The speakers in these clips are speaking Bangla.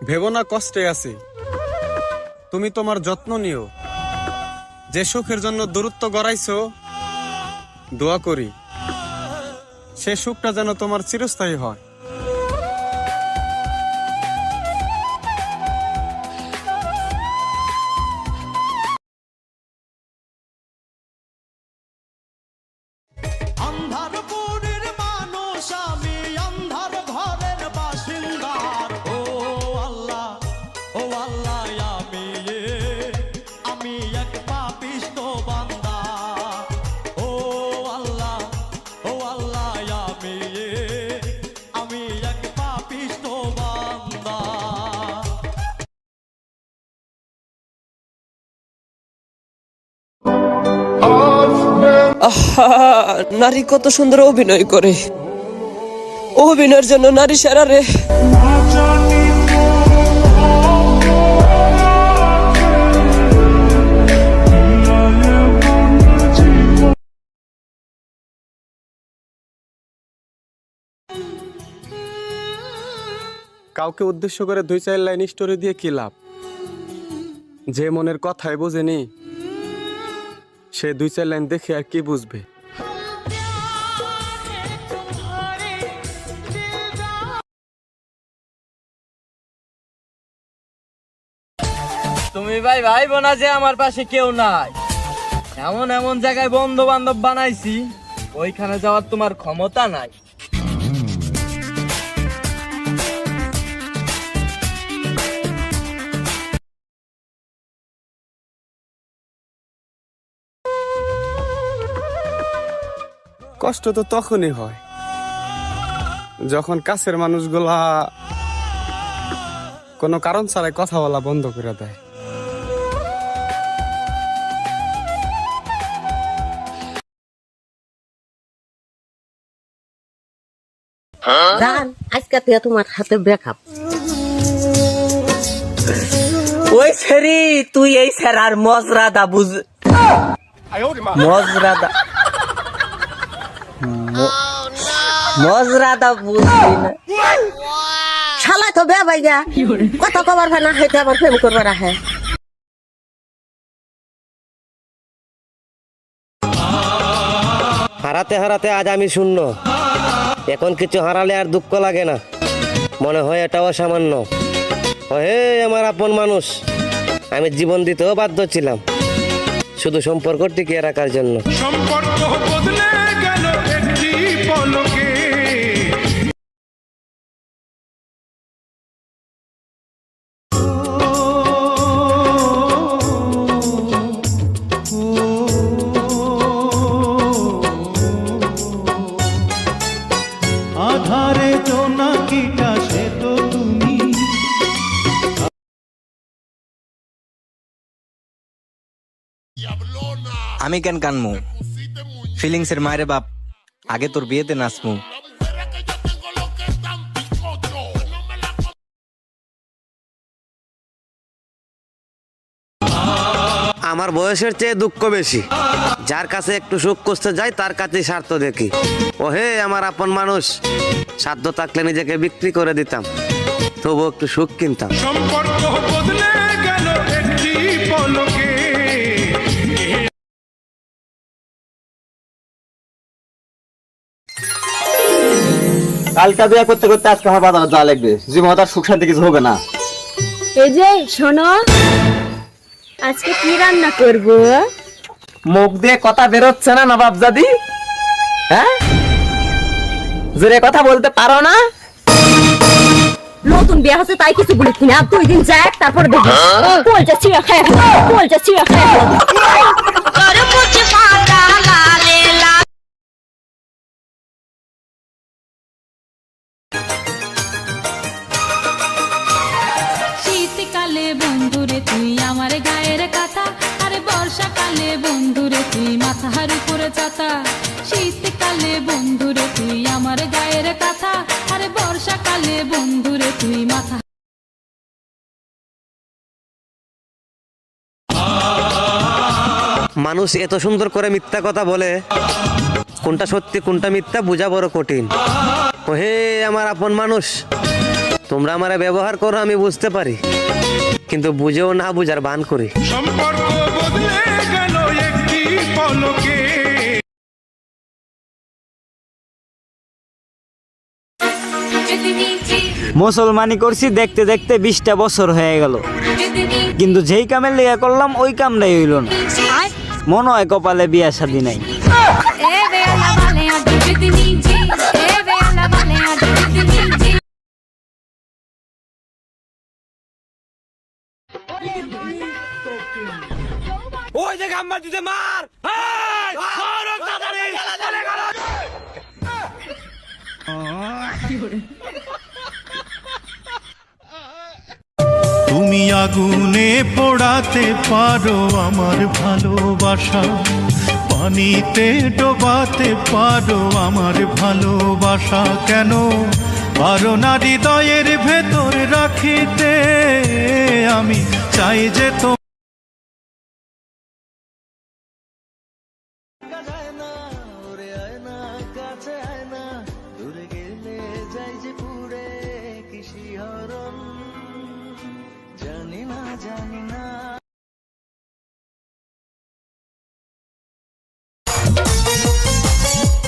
ভেবো না কষ্টে আছি, তুমি তোমার যত্ন নিও। যে সুখের জন্য দূরত্ব গড়াইছো, দোয়া করি সে সুখটা যেন তোমার চিরস্থায়ী হয়। অন্ধারপুরের মানুষ আমি, অন্ধার ঘরের বাসিন্দা। ও আল্লাহ, ও আল্লাহ, আমি এক পাপিষ্ঠ বান্দা। ও আল্লাহ, ও আল্লাহ, আমি এক পাপিষ্ঠ বান্দা। নারী কত সুন্দর অভিনয় করে, অভিনয়ের জন্য নারী সেরা রে। কাউকে উদ্দেশ্য করে 2-4 লাইন স্টোরি দিয়ে কি লাভ? যে মনের কথাই বোঝেনি সে 2-4 লাইন দেখে আর কি বুঝবে? তুমি ভাই ভাইবো না যে আমার পাশে কেউ নাই। এমন এমন জায়গায় বন্ধু বান্ধব বানাইছি, ওইখানে যাওয়ার তোমার ক্ষমতা নাই। কষ্ট তো তখনই হয় যখন কাছের মানুষগুলা কোনো কারণ ছাড়াই কথা বলা বন্ধ করে দেয়। জান, আজকে থেকে তোমার হাতে ব্রেকআপ। ওই সেরি, তুই এই সেরার মজরাদা বুঝ, মজরাদা মজরাদা বুঝবি না। শালা তো বে ভাইয়া, কত কবার ভাই না হেঁটে আবার প্রেম করবে রাখে। হারাতে হারাতে আজ আমি শূন্য। এখন কিছু হারালে আর দুঃখ লাগে না, মনে হয় এটাও সামান্য। হে আমার আপন মানুষ, আমি জীবন দিতেও বাধ্য ছিলাম শুধু সম্পর্ক টিকিয়ে রাখার জন্য। সম্পর্ক বদলে গেল একটি পলকে। আধারে জোনাকিটা সে তো তুমি। আমি কেন কানমু? ফিলিংস এর মায়ের বাপ, আগে তোর বিয়েতে নাচমু। আমার বয়সের চেয়ে দুঃখ বেশি, যার কাছে একটু সুখ খুঁজতে যাই তার কাছেই স্বার্থ দেখি। ও হে আমার আপন মানুষ, সাধ্য থাকলে নিজেকে বিক্রি করে দিতাম, তবু একটু সুখ কিনতাম। সম্পর্ক বদলে গেল একটি পলকে। কালকা বিয়ে করতে করতে আজকে আমার বাজারে যাওয়া লাগবে, জীবনে তার সুখ শান্তি কিছু হবে না। এই যে শোনো, আজকে কি রান্না করব? মুখ দিয়ে কথা বেরোচ্ছে না নবাব জাদি? হ্যাঁ, জোরে কথা বলতে পারো না? নতুন বিয়ে হচ্ছে তাই কিছু বলিস না, 2 দিন যাক তারপর দেখি। বলছে চিড়া খায়, বলছে চিড়া খায়। শীতকালে বন্ধুরে তুই আমার গায়ের কাঁথা, আরে বর্ষাকালে বন্ধুরে তুই মাথার উপরে ছাতা। শীতকালে বন্ধুরে তুই আমার গায়ের কাঁথা, আরে বর্ষাকালে বন্ধুরে তুই মাথা। মানুষ এত সুন্দর করে মিথ্যা কথা বলে, কোনটা সত্যি কোনটা মিথ্যা বোঝা বড় কঠিন। ও হে আমার আপন মানুষ, তোমরা আমারে ব্যবহার করো আমি বুঝতে পারি, কিন্তু বুঝেও না বুঝার ভান করি। সম্পর্ক বদলে গেল একটি পলকে। মুসলমানি করছি দেখতে দেখতে 20টা বছর হয়ে গেল, কিন্তু যেই কামের লেগে করলাম ওই কামটাই হইল না। মনে হয় কপালে বিয়া শাদী নাই। ওই যে গাম্বা দিতে মার, তুমি আগুনে পোড়াতে পারো আমার ভালোবাসা, পানিতে ডোবাতে পারো আমার ভালোবাসা, কেন পারো না হৃদয়ের ভেতর রাখিতে? আমি চাই যে তো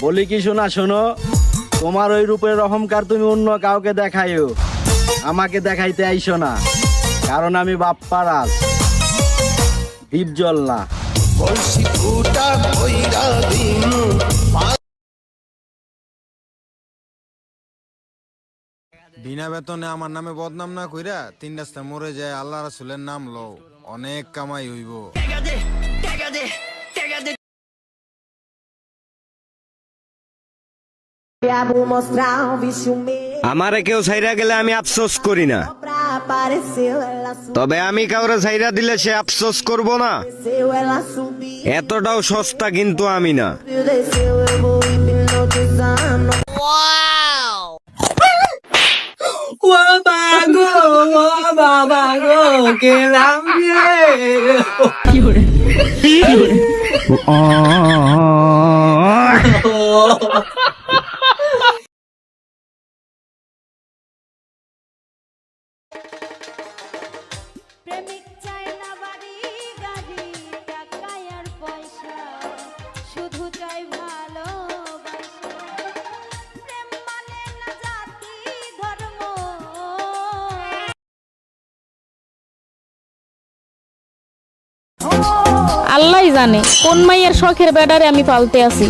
বলি কি শোনা, শোনো, তোমার ওই রূপের অহংকার তুমি অন্য কাউকে দেখাইও, আমাকে দেখাইতে আইসো না, কারণ আমি বাপ্পারাজ, দীপজল না। বিনা বেতনে আমার নামে বদনাম না কইরা 3 রাস্তা মরে যায়, আল্লাহ রাসূলের নাম লও, অনেক কামাই হইব। আমারে কেউ ছাইরা গেলে আমি আফসোস করি না, তবে আমি কাউরে ছাইরা দিলে সে আফসোস করব না, এতটাও সস্তা কিন্তু আমি না। প্রেমিক চাই না বাড়ি গাড়ি টাকা আর পয়সা, শুধু চাই ভালোবাসা। প্রেম মানে না জাতি ধর্ম, আল্লাহই জানে কোন মাইয়ের শখের বেডারে আমি পালতে আছি।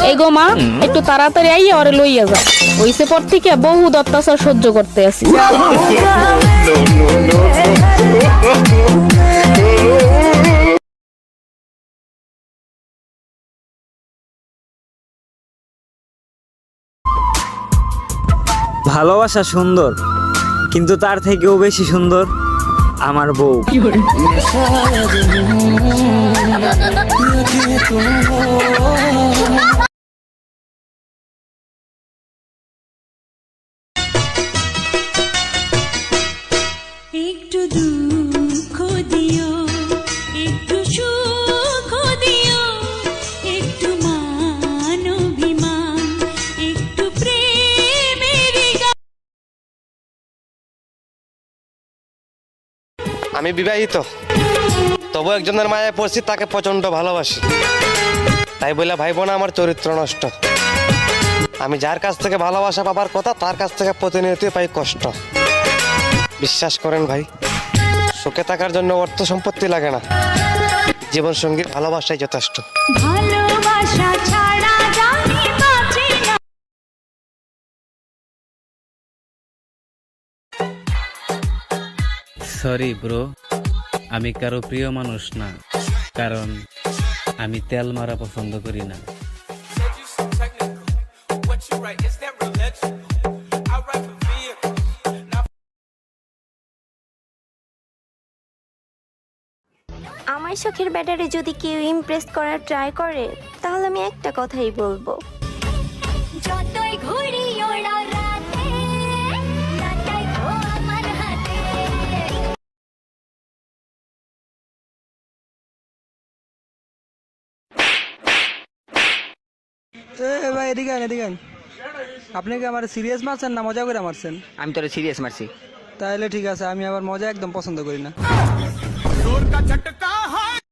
এই গো মা, একটু তাড়াতাড়ি আইয়া ওরে লইয়া যাও, হইছে পর থেকে বহুত অত্যাচার সহ্য করতে আছি। ভালোবাসা সুন্দর, কিন্তু তার থেকেও বেশি সুন্দর আমার বউ। একটু দুঃখ দিও, একটু সুখ দিও, একটু মান অভিমান, একটু প্রেমের গান। আমি বিবাহিত, তবু একজনের মায়ায় পড়ছি, তাকে প্রচন্ড ভালোবাসি, তাই বলে ভাইব না আমার চরিত্র নষ্ট। আমি যার কাছ থেকে ভালোবাসা পাবার কথা, তার কাছ থেকে প্রতিনিয়তই পাই কষ্ট। বিশ্বাস করেন ভাই, সুখে থাকার জন্য অর্থ সম্পত্তি লাগে না, জীবন সঙ্গীর ভালোবাসাই যথেষ্ট। ভালোবাসা ছাড়া জানি বাঁচি না। সরি ব্রো, আমি কারো প্রিয় মানুষ না, কারণ আমি তেল মারা পছন্দ করি না। আমার শখের ব্যাটারে যদি কেউ ইমপ্রেস করার ট্রাই করে, তাহলে আমি একটা কথাই বলবো, যতই ঘুরি ওরা রাতে, নাটাই তো আমার হাতে। ভাই এদিকে আন, এদিকে আন। আপনি কি আমার সিরিয়াস মারছেন না মজা করে মারছেন? আমি তোরে সিরিয়াস মারছি। তাহলে ঠিক আছে, আমি আবার মজা একদম পছন্দ করি না।